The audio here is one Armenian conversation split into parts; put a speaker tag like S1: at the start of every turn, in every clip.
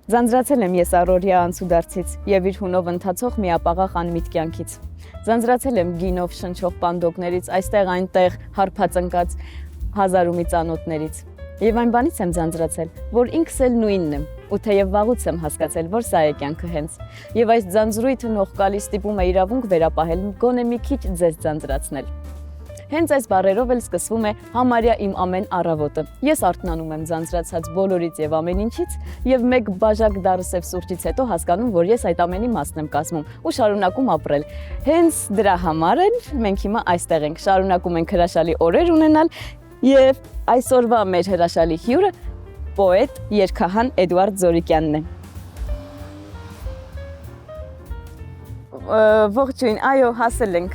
S1: Ձանձրացել եմ ես առօրյա անցուդարձից եւ իր հունով ընթացող միապաղաղ անմիտ կյանքից։ Ձանձրացել եմ գինով շնչող պանդոկներից, այստեղ այնտեղ հարբած ընկած հազարումի ծանոթներից։ Եվ այն բանից եմ ձանձրացել, որ ինքս էլ նույնն եմ, ու թեև վաղուց եմ հասկացել, որ սա է կյանքը հենց։ Եվ այս ձանձրույթը նողկալի ստիպում է իրավունք վերապահել գոնե մի քիչ ձեզ ձանձրացնել։ Հենց այս բառերով էլ սկսվում է համարյա իմ ամեն առավոտը։ Ես արթնանում եմ ձանձրացած բոլորից եւ ամեն ինչից եւ մեկ բաժակ դարսև սուրճից հետո հասկանում, որ ես այդ ամենի մասն եմ կազմում ու շարունակում ապրել։ Հենց դրա համար էլ մենք հիմա այստեղ ենք, շարունակում ենք հրաշալի օրեր ունենալ եւ այսօրվա մեր հրաշալի հյուրը պոետ, երգահան Էդուարդ Զորիկյանն է։ Ողջույն, այո, հասել ենք։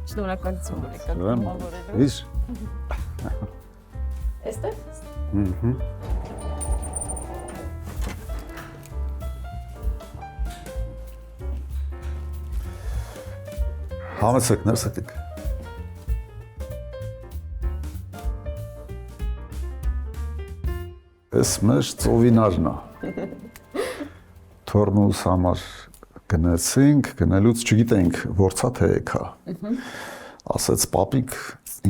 S1: Շնորհակալություն, որ եկաք համավորելու։
S2: Իսկ
S1: Էստեղ։
S2: Համեցեք, ներս եկեք։ Էս մեր ծովինարն է։ Թորնուս համար գնացինք, գնալուց չգիտենք որցա թե եկա։ Ասեց պապիկ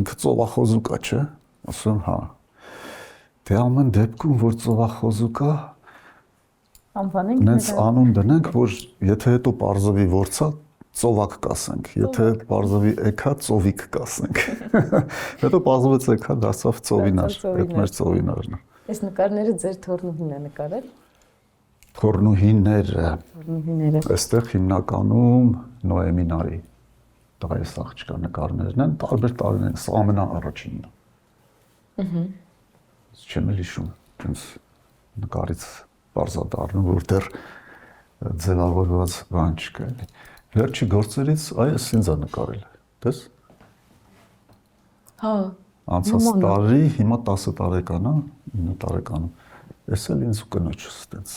S2: ինքը ծովախոզուկ է, չէ՞։ Ասում հա։ Դե ամեն դեպքում որ ծովախոզուկ է,
S1: Անվանենք
S2: նենց անուն դնենք, որ եթե հետո պարզվի որցա ծովակ կասենք, եթե պարզվի եկա ծովիկ կասենք։ Հետո պարզվեց եկա դարձավ ծովինար, այդ մեր ծովինարն է։
S1: Այս նկարները ձեր թորնուհին է նկարել։
S2: Թորնուհիները։
S1: Թորնուհիները։
S2: Այստեղ հիմնականում Նոեմինարի տղայս աղջկա նկարներն են, տարբեր տարիներ, սա ամենաառաջինն է։ Չեմ էլ հիշում, ինձ նկարից բարձադառնում, որ դեռ ձևավորված բան չկա։ Վերջի գործերից այս ինձ է նկարել, տես։
S1: Հա։
S2: Անցած տարի, հիմա 10 տարեկան է, 9 տարեկանում։ Էս էլ ինձ ու կնոջս տենց։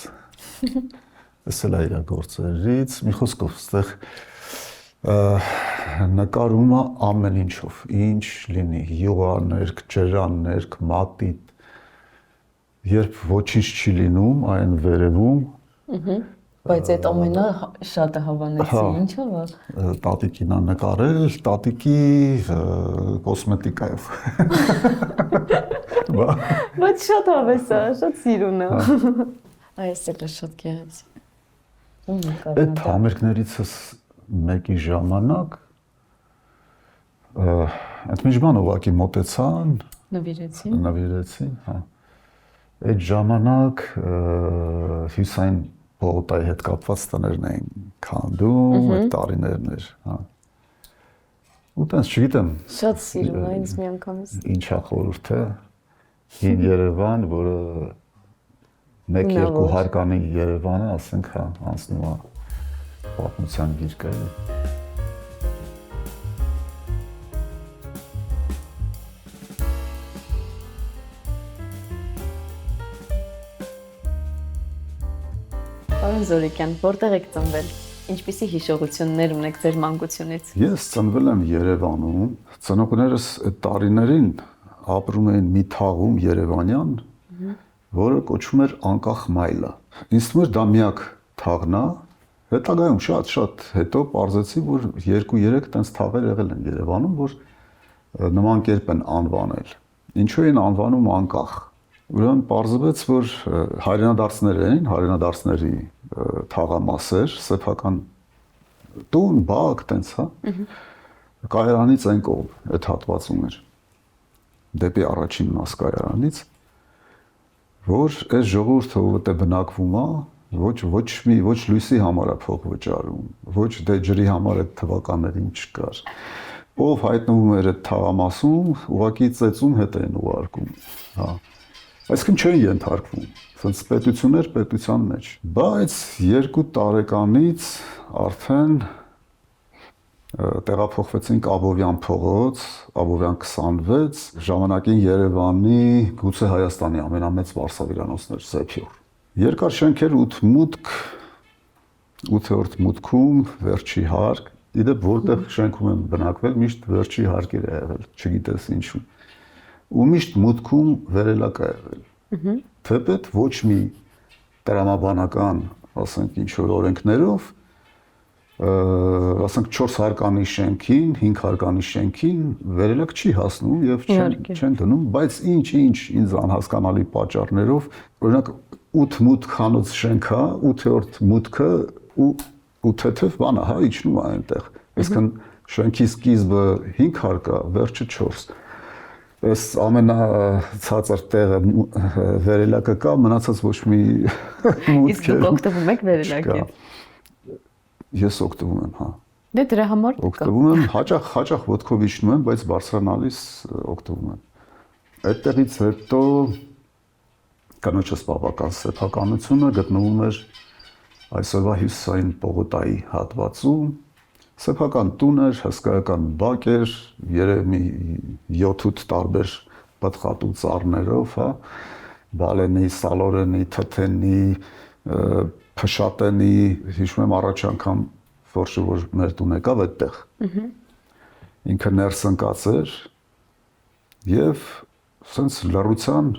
S2: Էս էլ է իր գործերից, մի խոսքով, ստեղ նկարում է ամեն ինչով, ինչ լինի, յուղաներկ, ջրաներկ, մատիտ, երբ ոչինչ չի լինում, այն վերևում։
S1: Բայց այդ ամենը շատ է հավանեցի, ինչով է։
S2: Տատիկին է նկարել, տատիկի կոսմետիկայով։
S1: Բայց շատ հավես է, շատ սիրուն է։ Այս էլ է շատ գեղեցիկ։ Ում նկարն է։
S2: Այդ համերգներիցս մեկի ժամանակ այդ միջման ուղակի մոտեցան, նվիրեցին, հա։ Այդ ժամանակ Հյուսային Բողոտայի հետ կապված տներն էին քանդում, այդ տարիներն էր, հա։ Ու տենց չգիտեմ։
S1: Շատ սիրուն է ինձ միանգամից։
S2: Ինչա խորհուրդը հին Երևան, որը 1-2 հարկանի Երևանը, ասենք, հա, անցնում է պատմության գիրկը։
S1: Պարոն Զորիկյան, որտեղ եք ծնվել։ Ինչպիսի հիշողություններ ունեք ձեր մանկությունից։
S2: Ես ծնվել եմ Երևանում, ծնողներս այդ տարիներին ապրում էին մի թաղում Երևանյան, որը կոչվում էր Անկախ Մայլը։ Ինձ թվում էր դա միակ թաղն է, հետագայում շատ հետո պարզեցի, որ 2-3 տենց թաղեր եղել են Երևանում, որ նման կերպ են անվանել։ Ինչու են անվանում Անկախ։ Ուրեմն պարզվեց, որ հայրենադարձներ էին, հայրենադարձների թաղամասեր, սեփական տուն, բակ, տենց, հա։ Կայարանից այն կողմ այդ հատվածում էր։ Դեպի առաջին մաս կայարանից, որ այս ժողովուրդը ովդ է բնակվում է, ոչ լույսի համար է փող վճարում, ոչ դե ջրի համար այդ թվականներին չկար։ Ով հայտնվում էր այդ թաղամասում, ուղղակի ծեծում հետ էին ուղարկում, հա։ Այսինքն չէին ենթարկվում, սենց պետություններ պետության մեջ, բայց 2 տարեկանից արդեն տեղափոխվեցինք Աբովյան փողոց, Աբովյան 26, ժամանակին Երևանի, գուցե Հայաստանի ամենամեծ վարսավիրանոցներ Սեփյուռ։ Երկար շենքեր 8 մուտք, 8-րդ մուտքում վերջի հարկ, իդեպ որտեղ շենքում եմ բնակվել, միշտ վերջի հարկեր է եղել, չգիտես ինչու։ Ու միշտ մուտքում վերելակ է եղել։ Թեպետ ոչ մի տրամաբանական, ասենք ինչ որ օրենքներով, ասենք 4 հարկանի շենքին, 5 հարկանի շենքին վերելակ չի հասնում եւ չեն դնում, բայց ինչ ինձ անհասկանալի պատճառներով, օրինակ 8 մուտք խանութ շենքա, 8-րդ մուտքը ու թեթև բանը, հա, իջնում է այնտեղ։ Այսինքն շենքի սկիզբը 5 հարկա, վերջը 4։ Այս ամենացածր տեղը վերելակը կա, մնացած ոչ մի մուտք։
S1: Իսկ դուք օգտվում եք վերելակից։
S2: Ես օգտվում եմ, հա։
S1: Դե դրա համար
S2: օգտվում եմ, հաճախ ոտքով իջնում եմ, բայց բարձրանալիս օգտվում եմ։ Այդտեղից հետո կանոջս բավական սեփականությունը գտնվում էր այսօրվա հյուսիսային պողոտայի հատվածում։ Սեփական տուն էր, հսկայական բակ էր, երևի 7-8 տարբեր պտղատու ծառներով, հա, բալենի, սալորենի, թթենի, փշատենի, հիշում եմ առաջ անգամ որ մեր տուն եկավ այդտեղ։ Ինքը ներս ընկած էր եւ սենց լռության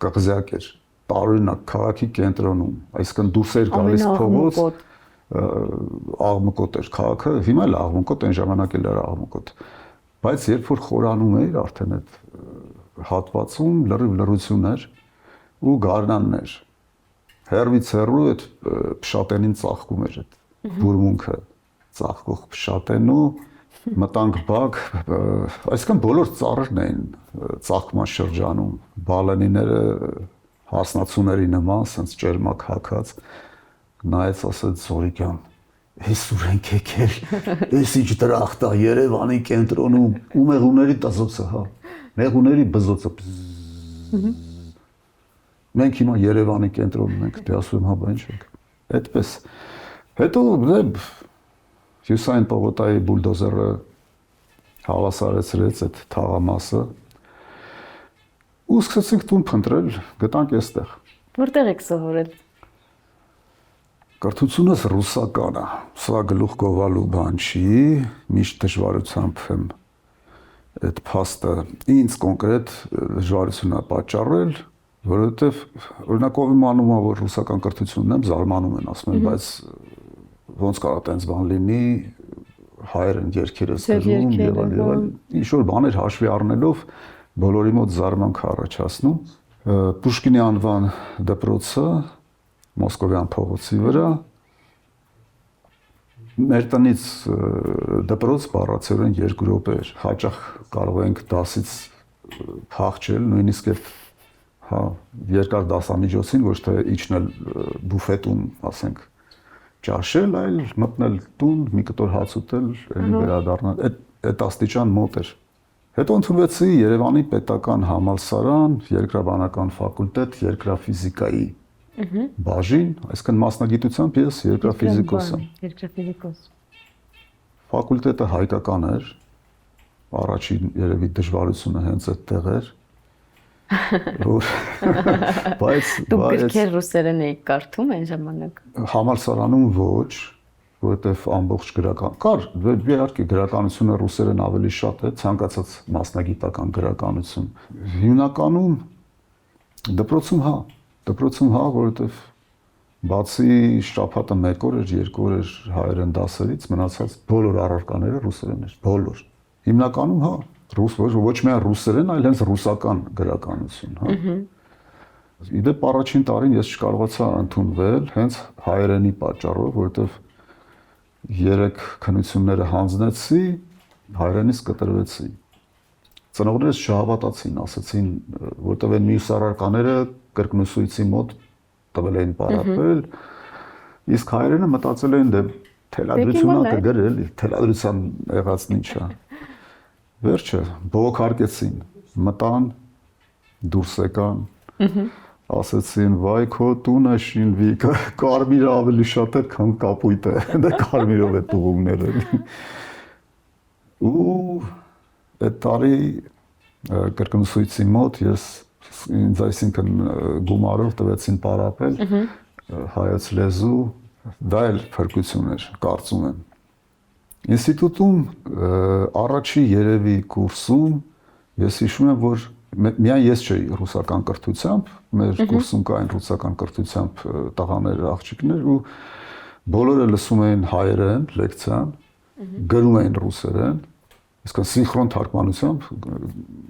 S2: կղզյակ էր, տարօրինակ քաղաքի կենտրոնում, այսինքն դուրս էր գալիս փողոց, աղմկոտ էր քաղաքը, հիմա էլ աղմկոտ, այն ժամանակ էլ էր աղմկոտ, բայց երբ որ խորանում էր արդեն այդ հատվածում լրիվ լռություն էր ու գարնանն էր, հեռվից հեռու այդ փշատենին ծաղկում էր այդ բուրմունքը, ծաղկող փշատենու մտանք բակ, այսինքն բոլոր ծառերն էին ծաղկման շրջանում, բալենիները հասնացուների նման, սենց ճերմակ հագած, նայեց ասեց Զորիկյան, այս ուր ենք եկել, այս ինչ դրախտ է Երևանի կենտրոնում, ու մեղուների տզոցը, հա, մեղուների բզոցը, մենք հիմա Երևանի կենտրոնում ենք, դե ասում եմ, հա, բա ինչ ենք, այդպես, հետո հյուսային պողոտայի բուլդոզերը հավասարեցրեց այդ թաղամասը ու սկսեցինք տուն փնտրել, գտանք այստեղ։
S1: Որտեղ եք սովորել։
S2: Կրթությունս ռուսական է, սա գլուխ գովալու բան չի, միշտ դժվարությամբ եմ այդ փաստը ինձ կոնկրետ դժվարություն է պատճառել, որովհետև օրինակ ով իմանում է, որ ռուսական կրթությունն եմ, զարմանում են, ասում են, բայց ոնց կարա տենց բան լինի, հայերեն երկերը գրում եւ այլն, ինչ որ բաներ հաշվի առնելով բոլորի մոտ զարմանք առաջացնում։ Պուշկինի անվան դպրոցը Մոսկովյան փողոցի վրա մեր տնից դպրոց բառացիորեն 2 րոպե էր։ Հաճախ կարող ենք դասից փախչել, նույնիսկ այդ հա երկար դասամիջոցին ոչ թե իջնել բուֆետում, ասենք ճաշել, այլ մտնել տուն, մի կտոր հաց ուտել, ելի վերադառնալ, այդ աստիճան մոտ էր։ Հետո ընդունվեցի Երևանի պետական համալսարան, երկրաբանական ֆակուլտետ, երկրաֆիզիկայի բաժին, այսինքն մասնագիտությամբ ես երկրաֆիզիկոս եմ։
S1: Երկրաֆիզիկոս։
S2: Ֆակուլտետը հայկական էր, առաջին երևի դժվարությունը հենց այդտեղ էր։
S1: Դուք գրքեր ռուսերեն էիք կարդում այն ժամանակ։
S2: Համալսարանում ոչ, որովհետև ամբողջ գրական կար, իհարկե գրականությունը ռուսերեն ավելի շատ է, ցանկացած մասնագիտական գրականություն։ Հիմնականում դպրոցում հա, որովհետև բացի շաբաթը 1 օր էր, 2 օր էր հայերեն դասերից, մնացած բոլոր առարկաները ռուսերեն էր, բոլոր։ Հիմնականում հա ոչ միայն ռուսերեն, այլ հենց ռուսական գրականություն, հա։ Իդեպ առաջին տարին ես չկարողացա ընդունվել հենց հայերենի պատճառով, որովհետև 3 քննությունները հանձնեցի, հայերենից կտրվեցի։ Ծնողներս չհավատացին, ասացին, որտեղ են մյուս առարկաները կրկնուսույցի մոտ տվել էին պարապել, իսկ հայերենը մտածել էին դե թելադրությունն կգրել, թելադրության եղածն ինչ է։ Վերջը բողոքարկեցին, մտան, դուրս եկան, ասեցին, վայ քո տունը շինվի, կարմիրը ավելի շատ է, քան կապույտը, դա կարմիրով է տուղումները։ Ու այդ տարի կրկնուսույցի մոտ ես ինձ այսինքն գումարով տվեցին պարապել հայոց լեզու, դա էլ փրկություն էր, կարծում եմ։ Ինստիտուտում առաջի երևի կուրսում ես հիշում եմ, որ միայն ես չէի ռուսական կրթությամբ, մեր կուրսում կային ռուսական կրթությամբ տղաներ, աղջիկներ ու բոլորը լսում էին հայերեն լեկցիան, գրում էին ռուսերեն, այսինքն սինխրոն թարգմանությամբ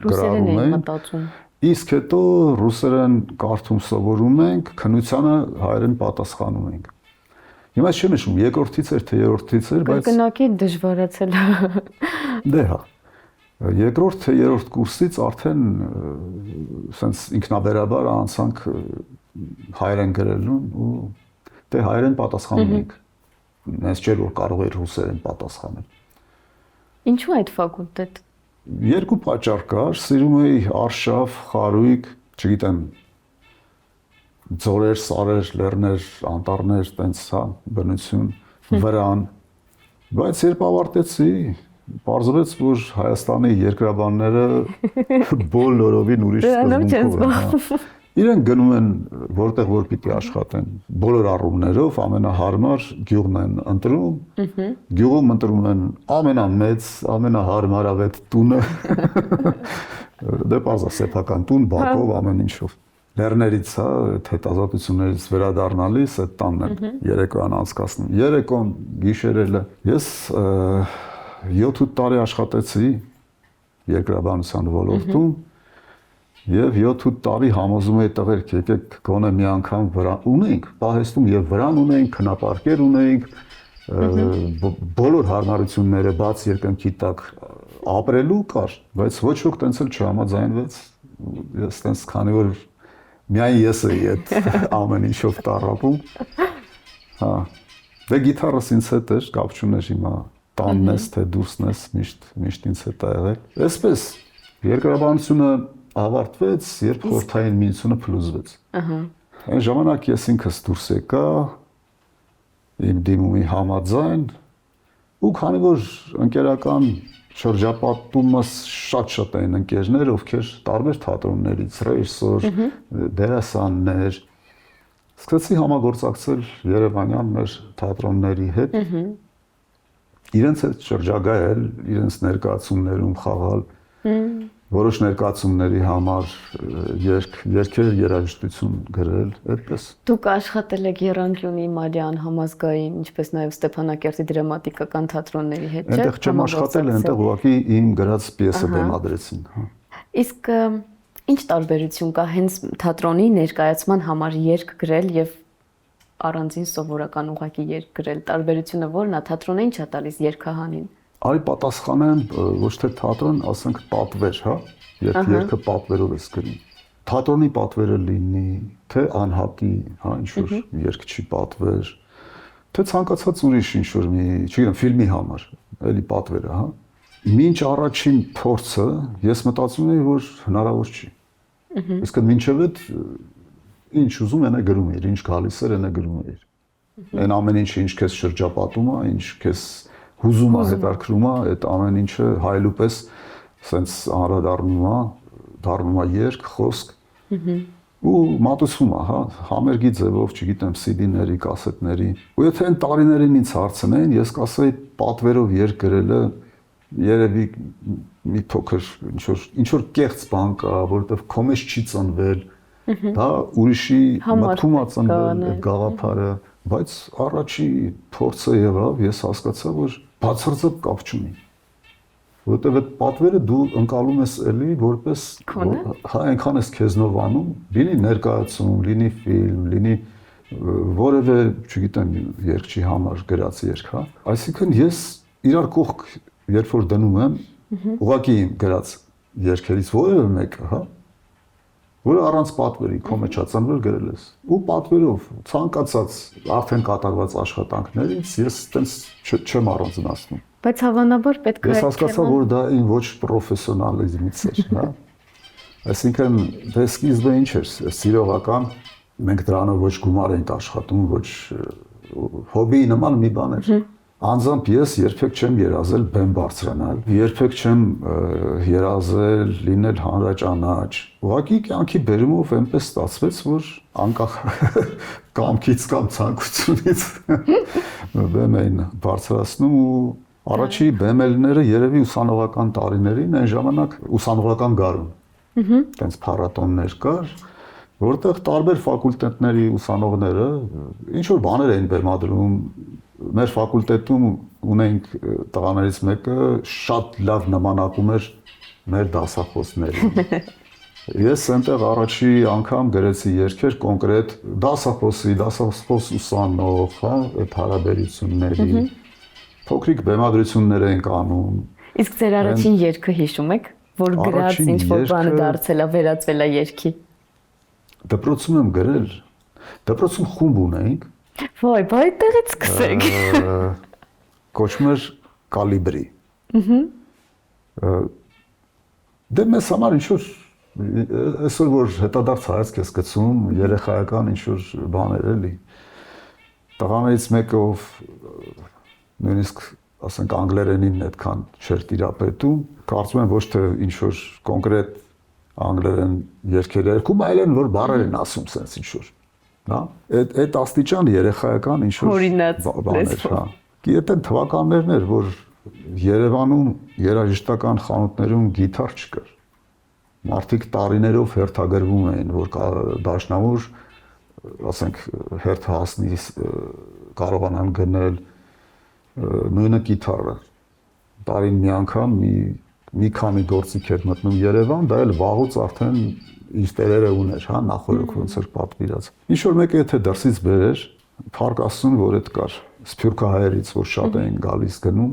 S2: գրառում էին։
S1: մտածում։
S2: Իսկ հետո ռուսերեն կարդում սովորում ենք, քննությանը հայերեն պատասխանում ենք։ Հիմա չեմ հիշում, երկրորդից էր թե երրորդից էր, բայց
S1: կրկնակի դժվարացել։
S2: դե հա։ Երկրորդ թե երրորդ կուրսից արդեն սենց ինքնաբերաբար անցանք հայերեն գրելուն ու դե հայերեն պատասխանում ենք։ Նենց չէր որ կարող էր ռուսերեն պատասխանել։
S1: Ինչու այդ ֆակուլտետ։
S2: Երկու պատճառ կար, սիրում էի արշավ, խարույկ, չգիտեմ, ձորեր, սարեր, լեռներ, անտառներ, տենց հա, բնություն, վրան, բայց երբ ավարտեցի, պարզվեց, որ Հայաստանի երկրաբանները բոլորովին ուրիշ սկզբունքով են։ Իրենք գնում են որտեղ որ պիտի աշխատեն, բոլոր առումներով ամենահարմար գյուղն են ընտրում, գյուղում ընտրում են ամենամեծ, ամենահարմարավետ տունը, դե պարզա սեփական տուն, բակով, ամեն ինչով։ Լեռներից, հա, հետազոտություններից վերադառնալիս այդ տանն են երեկոյան անցկացնում։ Երեկոն գիշերելը ես 7-8 տարի աշխատեցի երկրաբանության ոլորտում եւ 7-8 տարի համոզում էի տղերք, եկեք գոնե մի անգամ վրան ունենք, պահեստում եւ վրան ունենք, քնապարկեր ունենք, բոլոր հարմարությունները բաց երկնքի տակ ապրելու կար, բայց ոչ ոք տենց էլ չհամաձայնվեց։ Ես տենց քանի որ միայն ես էի այդ ամեն ինչով տառապում։ Հա։ Դե գիտարս ինձ հետ էր, կապ չուներ հիմա տանն ես թե դուրսն ես, միշտ ինձ հետ ա եղել։ Այսպես երկրաբանությունը ավարտվեց, երբ խորհրդային միությունը փլուզվեց։ Այն ժամանակ ես ինքս դուրս եկա իմ դիմումի համաձայն ու քանի որ ընկերական շրջապատումս շատ էին ընկերներ, ովքեր տարբեր թատրոններից, ռեժիսոր, դերասաններ, սկսեցի համագործակցել երևանյան մեր թատրոնների հետ, իրենց հետ շրջագայել, իրենց ներկայացումներում խաղալ, որոշ ներկայացումների համար երգեր, երաժշտություն գրել, այդպես։
S1: Դուք աշխատել եք Եռանկյունի, Մարիան համազգային, ինչպես նաև Ստեփանակերտի դրամատիկական թատրոնների հետ, չէ՞։
S2: Այնտեղ չեմ աշխատել, այնտեղ ուղղակի իմ գրած պիեսը բեմադրեցին, հա։
S1: Իսկ ինչ տարբերություն կա հենց թատրոնի ներկայացման համար երգ գրել եւ առանձին սովորական ուղղակի երգ գրել։ Տարբերությունը ո՞րն է, թատրոնը ինչ է տալիս երգահանին։
S2: Արի պատասխանեմ ոչ թե թատրոն, ասենք պատվեր, հա, երբ երգը պատվերով ես գրում։ Թատրոնի պատվերը լինի, թե անհատի, հա, ինչ որ երգչի պատվեր, թե ցանկացած ուրիշ ինչ որ մի, չգիտեմ, ֆիլմի համար, էլի պատվերը, հա։ Մինչ առաջին փորձը ես մտածում էի, որ հնարավոր չի։ Իսկ մինչև այդ ինչ ուզում են գրում էր, ինչ գալիս էր, այն գրում էր։ Այն ամեն ինչը ինչ քեզ շրջապատում է, ինչ քեզ հուզում է, հետաքրում է, այդ ամեն ինչը հայելու պես սենց անդրադառնում է երգ, խոսք ու մատուցվում է, հա, համերգի ձևով, չգիտեմ, CD-ների, կասետների։ Ու եթե այն տարիներին ինձ հարցնեին, ես կասեի պատվերով երգ գրելը երևի մի փոքր ինչ որ կեղծ բան կա, որովհետև քո մեջ չի ծնվել, դա ուրիշի մտքում է ծնվել այդ գաղափարը, բայց առաջի փորձը եղավ, ես հասկացա, որ բացարձակ կապ չունի։ Որովհետև այդ պատվերը դու ընկալում ես էլի որպես հա այնքան ես քեզնով անում, լինի ներկայացում, լինի ֆիլմ, լինի որևէ, չգիտեմ, երգչի համար գրած երգ, հա։ Այսինքն ես իրար կողք երբ որ դնում եմ, ուղղակի իմ գրած երգերից որևէ մեկը, հա, որը առանց պատվերի քո մեջ է ծնվել գրել ես։ Ու պատվերով ցանկացած արդեն կատարված աշխատանքներից ես այտենց չեմ առանձնացնում։
S1: Բայց հավանաբար պետք է
S2: ես հասկացա, որ դա իմ ոչ պրոֆեսիոնալիզմից էր, հա։ Այսինքն դե սկիզբը ինչ էր, սիրողական, մենք դրանով ոչ գումար ենք աշխատում, ոչ հոբիի նման մի բան էր։ Անձամբ ես երբեք չեմ երազել բեմ բարձրանալ, երբեք չեմ երազել լինել հանրաճանաչ։ Ուղղակի կյանքի բերումով այնպես ստացվեց, որ անկախ կամքից կամ ցանկությունից բեմ էին բարձրացնում ու առաջի բեմելները երևի ուսանողական տարիներին այն ժամանակ ուսանողական գարուն։ Տենց փառատոններ կար, որտեղ տարբեր ֆակուլտետների ուսանողները ինչ որ բաներ էին բեմադրում։ Մեր ֆակուլտետում ունենք տղաներից մեկը շատ լավ նմանակում էր մեր դասախոսներին։ Ես այնտեղ առաջի անգամ գրեցի երգեր կոնկրետ դասախոս ուսանող, հա, այդ հարաբերությունների փոքրիկ բեմադրություններ ենք անում։
S1: Իսկ ձեր առաջին երգը հիշում եք, որ գրած ինչ որ բանը դարձել է, վերածվել է երգի։
S2: Դպրոցում եմ գրել։ Դպրոցում խումբ ունեինք։
S1: Ոայ, բայ այդտեղից սկսեք։
S2: Կոչվում էր Կալիբրի։ Դե մեզ համար ինչ որ այսօր որ հետադարձ հայացք ես գցում, երեխայական ինչ որ բաներ էլի։ Տղաներից մեկը ով նույնիսկ ասենք անգլերենին այդքան չէր տիրապետում, կարծում եմ ոչ թե ինչ որ կոնկրետ անգլերեն երգեր երգում, այլ են որ բառեր են ասում sense ինչ որ, հա։ Այդ աստիճան երեխայական ինչ որ բաներ, հա։ Այդ են թվականներն էր, որ Երևանում երաժշտական խանութներում գիտար չկար։ Մարդիկ տարիներով հերթագրվում էին, որ դաշնամուր, ասենք, հերթ հասնի կարողանան գնել նույնը գիտարը։ Տարին մի անգամ մի քանի գործիք էր մտնում Երևան, դա էլ վաղուց արդեն իր տերերը ուներ, հա, նախորդ ոնց էր պատվիրած։ Ինչ որ մեկը եթե դրսից բերեր, փառք Աստծուն, որ այդ կար, սփյուռքահայերից, որ շատ էին գալիս գնում։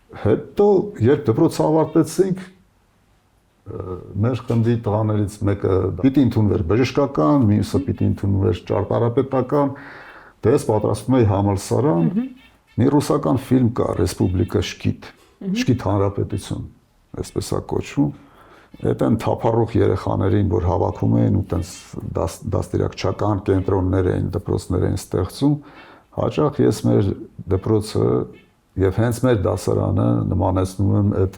S2: Հետո երբ դպրոց ավարտեցինք, մեր խմբի տղաներից մեկը պիտի ընդունվեր բժշկական, մյուսը պիտի ընդունվեր ճարտարապետական, դե ես պատրաստվում էի համալսարան, մի ռուսական ֆիլմ կա Ռեսպուբլիկա Շկիտ, Շկիտ հանրապետություն, այսպես է կոչվում։ Այդ են թափառող երեխաներին, որ հավաքում էին ու տենց դաստիարակչական կենտրոններ էին, դպրոցներ էին ստեղծում, հաճախ ես մեր դպրոցը եւ հենց մեր դասարանը նմանեցնում եմ այդ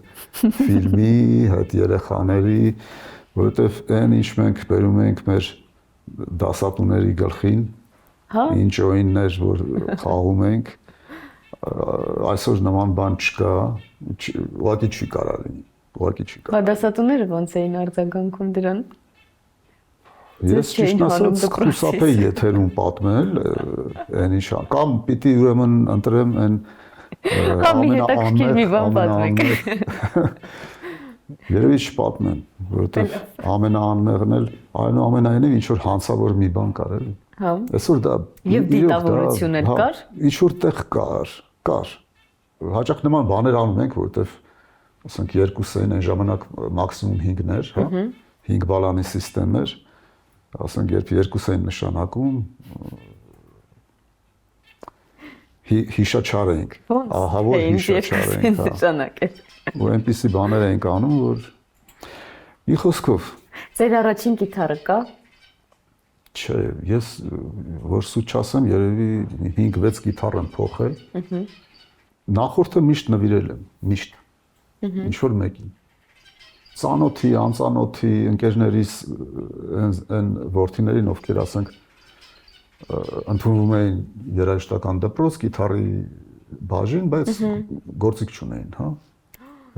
S2: ֆիլմի, այդ երեխաների, որովհետեւ այն ինչ մենք բերում ենք մեր դասատուների գլխին, ինչ օիններ, որ խաղում ենք, այսօր նման բան չկա, ուղղակի չի կարող լինի, ուղղակի չի կարող։
S1: Դասատուները ոնց էին արձագանքում դրան։
S2: Ես ճիշտ ասած խուսափ էի եթերում պատմել, այն ինչ կամ պիտի ուրեմն ընտրեմ այն ամենաանմեղ երևի չպատմեմ, որովհետև ամենաանմեղն էլ այնուամենայնիվ ինչ որ հանցավոր մի բան կար էլի։
S1: Հա։
S2: Այսօր դա
S1: եւ դիտավորություն էլ կար։
S2: Ինչ որտեղ կար։ Հաճախ նման բաներ անում ենք, որովհետև ասենք երկուսային այն ժամանակ մաքսիմում 5-ն էր, հա։ 5 բալանի համակարգ էր։ Ասենք երբ երկուսային նշանակում հիշաչար ենք, ահա որ հիշաչար ենք,
S1: նշանակել։
S2: Ու այնպիսի բաներ ենք անում, որ մի խոսքով
S1: Ձեր առաջին գիտարը կա։
S2: Չէ, ես որ սուտ չասեմ, երևի 5-6 գիտար եմ փոխել։ Նախորդը միշտ նվիրել եմ, միշտ։ Ինչ որ մեկին։ Ծանոթի, անծանոթի, ընկերներիս այն ворթիներին, ովքեր ասենք ընդունվում էին երաժշտական դպրոց, գիտարի բաժին, բայց գործիք չունեին, հա։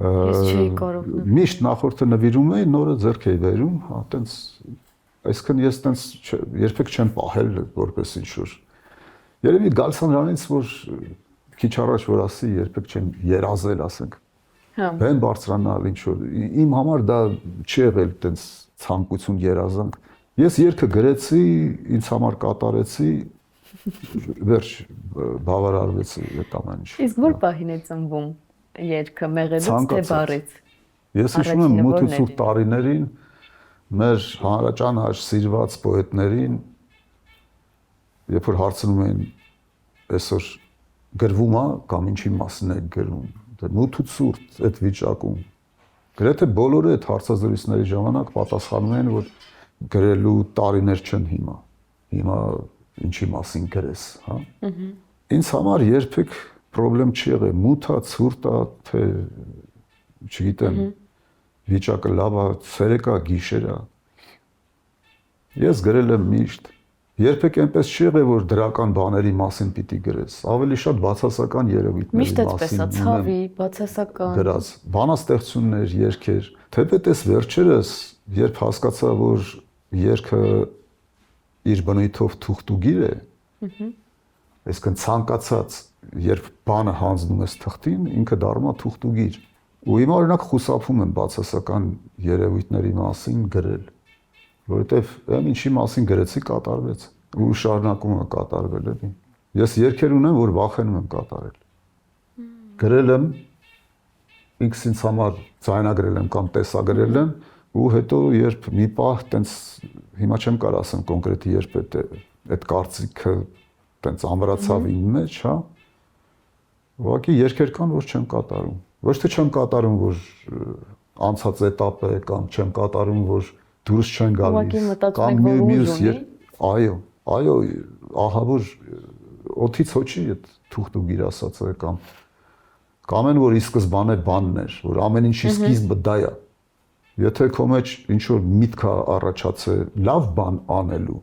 S1: Ես չէի կարող։
S2: Միշտ նախորդը նվիրում էի, նորը ձեռք էի բերում, հա, տենց այսքան ես տենց երբեք չեմ պահել որպես ինչ-որ։ Երևի գալիս նրանից, որ քիչ առաջ որ ասի, երբեք չեմ երազել, ասենք։
S1: Հա։
S2: Բեն բարձրանալ ինչ-որ։ Իմ համար դա չի եղել տենց ցանկություն երազանք։ Ես երգը գրեցի, ինձ համար կատարեցի, վերջ բավարարվեցի այդ ամեն ինչ։
S1: Իսկ որ պահին է ծնվում երգը, մեղեդից թե բառից։
S2: Ես հիշում եմ մութ ու ցուրտ տարիներին մեր հանրաճան հաշ սիրված պոետներին, երբ որ հարցնում էին այսօր գրվում է կամ ինչի մասին է գրում, դե մութ ու ցուրտ այդ վիճակում։ Գրեթե բոլորը այդ հարցազրույցների ժամանակ պատասխանում են, որ գրելու տարիներ չեն հիմա։ Հիմա ինչի մասին գրես, հա։ Ինձ համար երբեք խնդրեմ չի եղել, մութա, ցուրտա, թե չգիտեմ, վիճակը լավ է, ցերեկա, գիշերա։ Ես գրել եմ միշտ։ Երբեք այնպես չի եղել, որ դրական բաների մասին պիտի գրես, ավելի շատ բացասական երևույթների
S1: մասին։ Միշտ այդպես է, ցավի, բացասական։
S2: Գրած բանաստեղծություններ, երգեր, թեպետ էս վերջերս երբ հասկացա, որ երգը իր բնույթով թուղթուգիր է, այսինքն ցանկացած երբ բանը հանձնում ես թղթին, ինքը դառնում է թուղթուգիր։ Ու հիմա օրինակ խուսափում եմ բացասական երևույթների մասին գրել, որովհետև այն ինչի մասին գրեցի կատարվեց ու շարունակում է կատարվել էլի։ Ես երգեր ունեմ, որ վախենում եմ կատարել։ Գրել եմ, ինքս ինձ համար ձայնագրել եմ կամ տեսագրել եմ, ու հետո երբ մի պահ տենց հիմա չեմ կարող ասեմ կոնկրետ երբ այդ կարծիքը տենց ամրացավ իմ մեջ, հա։ Ուղղակի երգեր կան, որ չեմ կատարում։ Ոչ թե չեմ կատարում, որ անցած էտապ է կամ չեմ կատարում, որ դուրս չեն գալիս, կամ մյուս այո, ահա որ օդից հոչի այդ թուղթուգիր ասածը կամ են որ ի սկզբանե բանն էր, որ ամեն ինչի սկիզբը դա է։ Եթե քո մեջ ինչ որ միտք է առաջացել լավ բան անելու,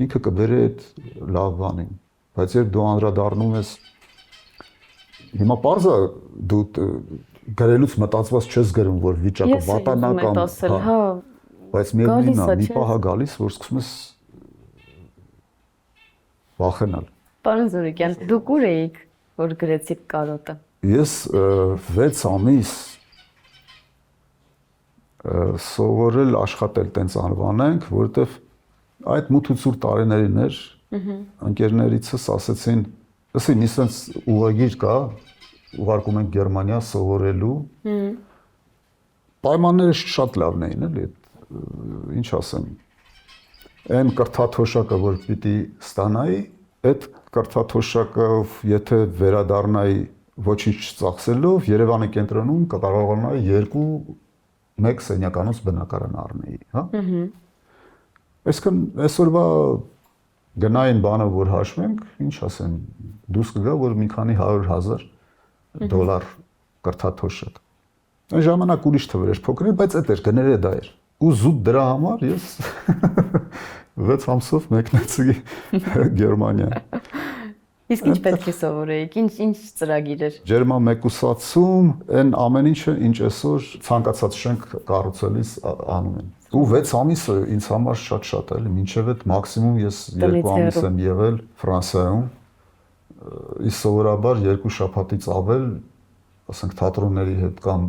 S2: ինքը կբերի այդ լավ բանին, բայց երբ դու անդրադառնում ես հիմա պարզա դու գրելուց մտածված չես գրում, որ վիճակը վատանական է, բայց միևնույնն է, մի պահ է գալիս, որ սկսում ես վախենալ։
S1: Պարոն Զուրիկյան, դուք ուր էիք, որ գրեցիք կարոտը։
S2: Ես 6 ամիս սովորել աշխատել տենց անվանենք, որովհետև այդ մութուցուր տարիներին էր, ընկերներիցս ասեցին, ասի մի սենց ուղղագիր կա, ուղարկում ենք Գերմանիա սովորելու, պայմանները շատ լավն էին, էլի, ինչ ասեմ, այն կրթաթոշակը, որ պիտի ստանայի, այդ կրթաթոշակով, եթե վերադառնայի ոչինչ չծախսելով, Երևանի կենտրոնում կկարողանայի 2-1 սենյականոց բնակարան առնեի, հա։ Այսինքն այսօրվա գնային բանը, որ հաշվենք, ինչ ասեմ, դուրս կգա, որ մի քանի 100,000 $, կրթաթոշակ։ Այն ժամանակ ուրիշ թվեր էր, փոքր էր, բայց այդ էր, գները դա էր։ Ու զուտ դրա համար ես 6 ամսով մեկնեցի Գերմանիա։
S1: Իսկ ինչ պետք է սովորեիք, ինչ ծրագիր էր։
S2: Ջերմամեկուսացում, այն ամեն ինչը, ինչ այսօր ցանկացած շենք կառուցելիս անում են։ Ու 6 ամիսը ինձ համար շատ է, մինչև այդ մաքսիմում ես 2 ամիս եմ եղել Ֆրանսիայում։ Իսկ սովորաբար 2 շաբաթից ավել, ասենք թատրոնների հետ կամ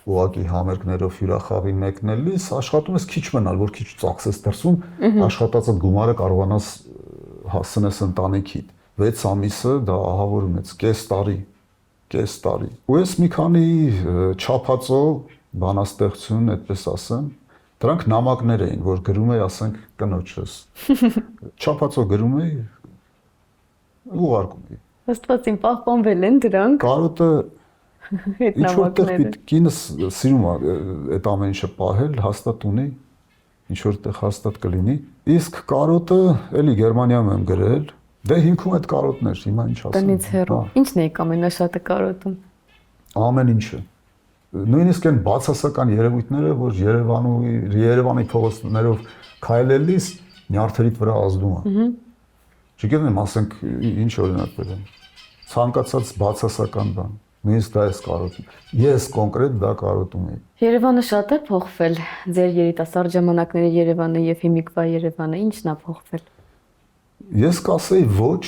S2: ուղղակի համերգներով հյուրախաղին մեկնելիս աշխատում ես քիչ մնալ, որ քիչ ծախսես դրսում, աշխատածդ գումարը կարողանաս հասցնես ընտանիքիդ։ 6 ամիսը դա ահա որ մեծ կես տարի։ Ու ես մի քանի չափածո բանաստեղծություն, այդպես ասեմ, դրանք նամակներ էին, որ գրում էի, ասենք, կնոջս։ Չափածո գրում էի, ուղարկում էի։
S1: Աստվածին պահպանվել են դրանք։
S2: Կարոտը
S1: այդ նամակները։
S2: Կինս սիրում է այդ ամեն ինչը պահել, հաստատ ունի, ինչ որտեղ հաստատ կլինի։ Իսկ կարոտը էլի Գերմանիայում եմ գրել։ Դե հիմքում այդ կարոտներ, հիմա ինչ ասեմ։
S1: Տնից հեռու։ Ինչն է ամենաշատը կարոտում։
S2: Ամեն ինչը։ Նույնիսկ այն բացասական երևույթները, որ Երևանի փողոցներով քայլելիս նյարդերիդ վրա ազդում է։ Չգիտեմ, ասենք ինչ օրինակ բերեմ։ Ցանկացած բացասական բան։ Նույնիսկ դա ես կարոտում։ Ես կոնկրետ դա կարոտում եի։
S1: Երևանը շատ է փոխվել։ Ձեր երիտասարդ ժամանակների Երևանը եւ հիմիկվա Երևանը ի՞նչն է փոխվել։
S2: Ես կասեի ոչ,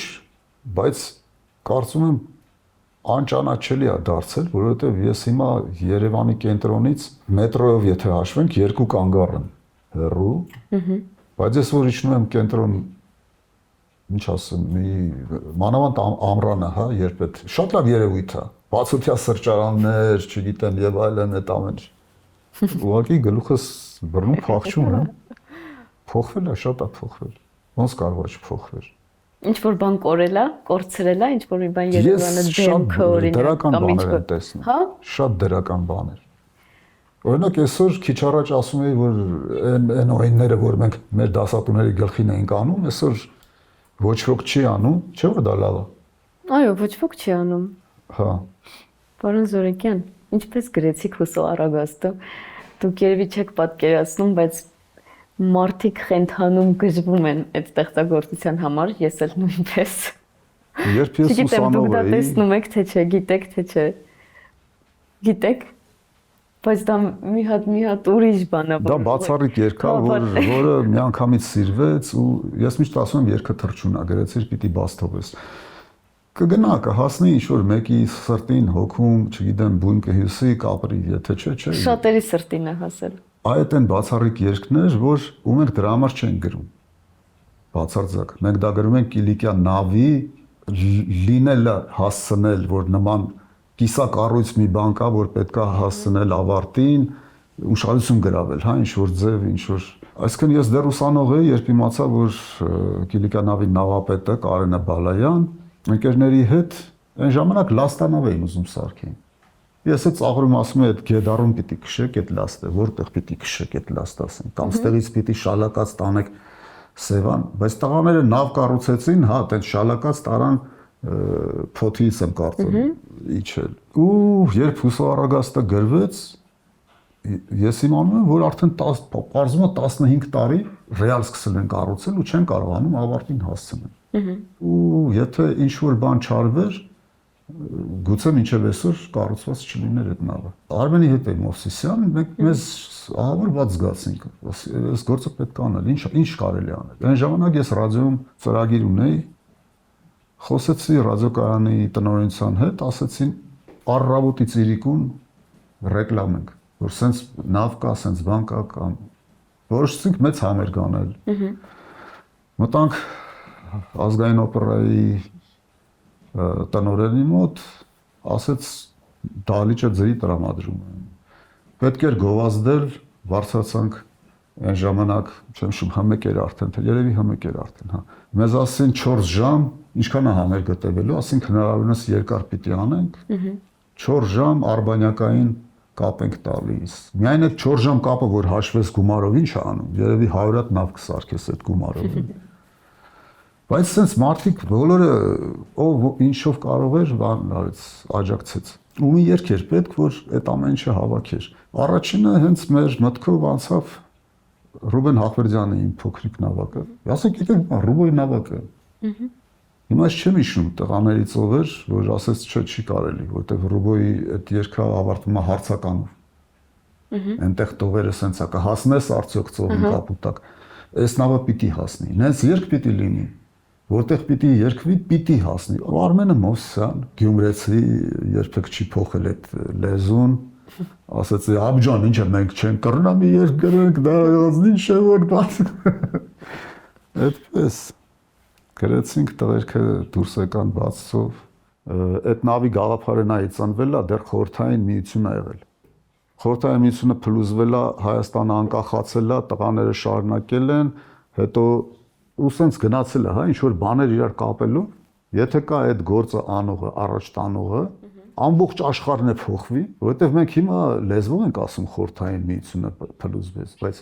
S2: բայց կարծում եմ անճանաչելի է դարձել, որովհետև ես հիմա Երևանի կենտրոնից մետրոյով եթե հաշվենք 2 կանգառ եմ հեռու, բայց ես որ իջնում եմ կենտրոն, ինչ ասեմ, մանավանդ ամռանը, հա, երբ այդ շատ լավ երևույթ է, բացօթյա սրճարաններ, չգիտեմ, եւ այլն այդ ամեն ինչ։ Ուղղակի գլուխս բռնում փախչում է։ Փոխվել է, շատ է փոխվել։ Ոնց կարող է չփոխվել։
S1: Ինչ որ բան կորելա, կորցրելա, ինչ որ մի բան Երևանը դեմքը օրինակ
S2: կամ ինչ որ տեսնում։
S1: Հա,
S2: շատ դրական բաներ։ Օրինակ այսօր քիչ առաջ ասում էի, որ այն օրենները, որ մենք մեր դասատուների գլխին էինք անում, այսօր ոչ ոք չի անում, չէ՞ որ դա լավ է։
S1: Այո, ոչ ոք չի անում։
S2: Հա։
S1: Պարոն Զորիկյան, ինչպես գրեցիք Հուսո Արագաստը, դուք երևի չեք պատկերացնում, բայց մարդիկ խենթանում գժվում են այդ ստեղծագործության համար, ես էլ նույնպես։
S2: Երբ ես ուսանող էի,
S1: տեսնում եք թե չէ, գիտեք թե չէ։ Գիտեք։ Բայց դա մի հատ ուրիշ բան է։
S2: Դա բացառիկ երգ է, որը միանգամից սիրվեց ու ես միշտ ասում եմ երգը թռչուն է, գրեցիր պիտի բաց թողես։ Կգնա, կհասնի ինչ-որ մեկի սրտին, հոգում, չգիտեմ, բույն կհյուսի, կապրի, եթե չէ։
S1: Շատերի սրտին է հասել։
S2: Այդ են բացառիկ երգներ, որ ու մենք դրա համար չենք գրում։ Բացարձակ։ Մենք դա գրում ենք Կիլիկիա նավի լինելը հասցնել, որ նման կիսակառույց մի բան կա, որ պետք է հասցնել ավարտին, ուշադրություն գրավել, հա, ինչ որ ձև, ինչ որ։ Այսինքն ես դեռ ուսանող էի, երբ իմացա, որ Կիլիկիա նավի նավապետը Կարենը Բալայան ընկերների հետ այն ժամանակ լաստանավ էին ուզում սարքեն։ Ես այդ ծաղրում ասում եմ, այդ գեդարում պիտի քշեք այդ լաստը, որտեղ պիտի քշեք այդ լաստասին, կամ ստեղից պիտի շալակած տանեք Սևան, բայց տղաները նավ կառուցեցին, հա, այդ շալակած տարան փոթից եմ կարծում իջել։ Ու երբ հուսահառագաստը գրվեց, ես իմանում եմ, որ արդեն պարզվում է 15 տարի ռեալ սկսել են կառուցել ու չեն կարողանում ավարտին հասցնել։ Ու եթե ինչ-որ բան չարվեր, գուցե մինչև այսօր կառուցված չլիներ այդ նավը։ Արմենի հետ է Մովսիսյան, մենք մեզ ահավոր զգացինք, այս գործը պետք է անել, ինչ կարելի անել։ Այն ժամանակ ես ռադիոյում ծրագիր ունեի, խոսեցի ռադիոկայանի տնօրենության հետ, ասեցին առավոտի ծիրիկուն ռեկլամ ենք, որ սենց նավ կա, սենց բան կա կամ որոշեցինք մեծ համերգ անել։ Մտանք ազգային օպերայի տնօրենի մոտ, ասեց դահլիճը ձրի տրամադրում են։ Պետք էր գովազդել, բարձրացանք այն ժամանակ, չեմ շում, հմեկ էր արդեն, թե երևի հմեկ էր արդեն, հա։ Մեզ ասին 4 ժամ, ինչքան է համերգը տևելու, ասինք հնարավորինս երկար պիտի անենք։ 4 ժամ արբանյակային կապ ենք տալիս։ Միայն այդ 4 ժամ կապը, որ հաշվես գումարով, ինչ է անում, երևի 100 հատ նավ կսարքես այդ գումարով։ Բայց sense մարդիկ բոլորը ով ինչով կարող էր բան արեց, աջակցեց։ Ու մի երգ էր պետք, որ այդ ամեն ինչը հավաքեր։ Առաջինը հենց մեր մտքով անցավ Ռուբեն Հախվերդյանի իմ փոքրիկ նավակը։ Ասեք, գիտեք, Ռուբոյի նավակը։ Հիմա չեմ հիշում տղաներից ով էր, որ ասեց չէ, չի կարելի, որտեղ Ռուբոյի այդ երգը ավարտվում է հարցականով։ Այնտեղ տողերը սենց է, կհասնես արդյոք ծովին կապուտակ։ Այս նավը պիտի հասնի։ Նենց երգ պիտի լինի, որտեղ պիտի երկվի, պիտի հասնի։ Արմենը Մովսյան, գյումրեցի, երբեք չի փոխել այդ լեզուն, ասեց աբջան, ինչ է մենք չենք կռնա մի երգ գրենք, դա ինչ է որ բան։ Այդպես գրեցինք, տղերքը դուրս եկան բացцով։ Այդ նավի գաղափարենայի ծնվել է, դեռ խորհրդային միություն է եղել։ Խորհրդային միությունը փլուզվել է, Հայաստանը անկախացել է, տղաները շարունակել են, հետո ու սենց գնացել է, հա, ինչ որ բաներ իրար կապելու, եթե կա այդ գործը անողը, առաջ տանողը, ամբողջ աշխարհն է փոխվի, որովհետև մենք հիմա լեզվով ենք ասում խորհրդային միությունը փլուզվեց, բայց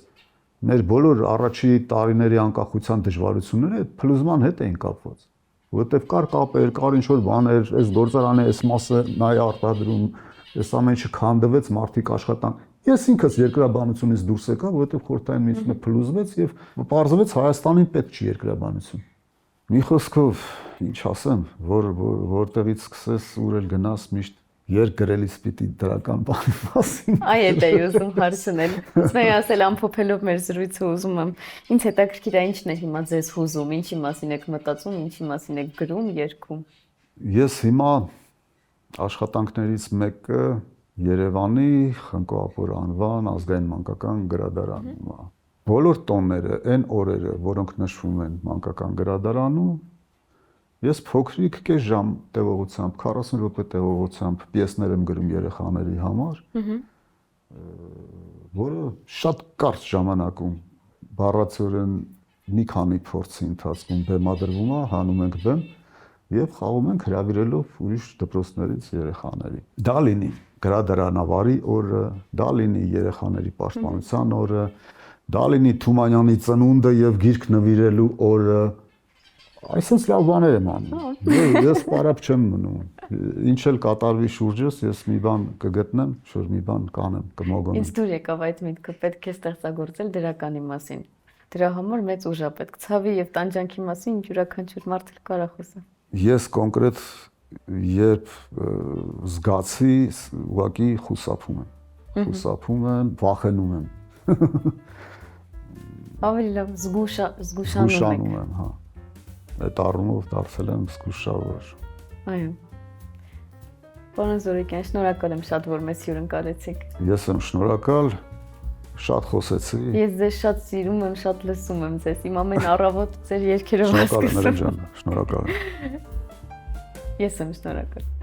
S2: մեր բոլոր առաջի տարիների անկախության դժվարությունները այդ փլուզման հետ էին կապված, որովհետև կար կապեր, կար ինչ որ բաներ, այս գործարանը, այս մասը նայ արտադրում, այս ամեն ինչը քանդվեց, մարդիկ աշխատան։ Ես ինքս երկրաբանությունից դուրս եկա, որովհետև խորհրդային միությունը փլուզվեց եւ պարզվեց Հայաստանին պետք չի երկրաբանություն։ Մի խոսքով, ինչ ասեմ, որտեղից սկսես ուր էլ գնաս միշտ երկ գրելիս պիտի դրական բանի ասեմ։
S1: Այդ է ուզում հարցնել։ Ես ասել ամփոփելով մեր զրույցը ուզում եմ, ինձ հետաքրքիր է ինչն է հիմա ձեզ հուզում, ինչի մասին եք մտածում, ինչի մասին եք գրում, երգում։
S2: Ես հիմա աշխատանքներից մեկը Երևանի Խնկո-Ապոր անվան ազգային մանկական գրադարանում է։ Բոլոր տոնները, այն օրերը, որոնք նշվում են մանկական գրադարանում, ես փոքրիկ կես ժամ տևողությամբ, 40 րոպե տևողությամբ պիեսներ եմ գրում երեխաների համար, որը շատ կարճ ժամանակում բառացիորեն մի քանի փորձի ընթացքում բեմադրվում է, հանում ենք բեմ եւ խաղում ենք հրավիրելով ուրիշ դպրոցներից երեխաների։ Դա լինի գրադարանավարի օրը, դա լինի երեխաների պաշտպանության օրը, դա լինի Թումանյանի ծնունդը եւ գիրք նվիրելու օրը, այսպես լավ բաներ եմ անում։ Ես պարապ չեմ մնում։ Ինչ էլ կատարվի շուրջս, ես մի բան կգտնեմ, որ մի բան կանեմ, կմոգոնեմ։
S1: Ինձ դուր եկավ այդ միտքը, պետք է ստեղծագործել դրականի մասին։ Դրա համար մեծ ուժ է պետք։ Ցավի եւ տանջանքի մասին ինչ յուրաքանչյուր մարդ էլ կարա խոսել։
S2: Ես կոնկրետ երբ զգացի, ուղղակի խուսափում եմ։ խուսափում եմ, վախենում եմ,
S1: Ավելի լավ զգուշանում եք։
S2: զգուշանում եմ, հա։ Այդ առումով դարձել եմ զգուշավոր։
S1: Այո։ Պարոն Զորիկյան, շնորհակալ եմ շատ, որ մեզ հյուրընկալեցիք։
S2: Ես եմ շնորհակալ, շատ խոսեցի։
S1: Ես ձեզ շատ սիրում եմ, շատ լսում եմ ձեզ։ Իմ ամեն առավոտ ձեր երգերով
S2: Շնորհակալ եմ,
S1: հասկացում։
S2: Նարեկ ջան, շնորհակալ եմ։
S1: Ես եմ շնորհակալ։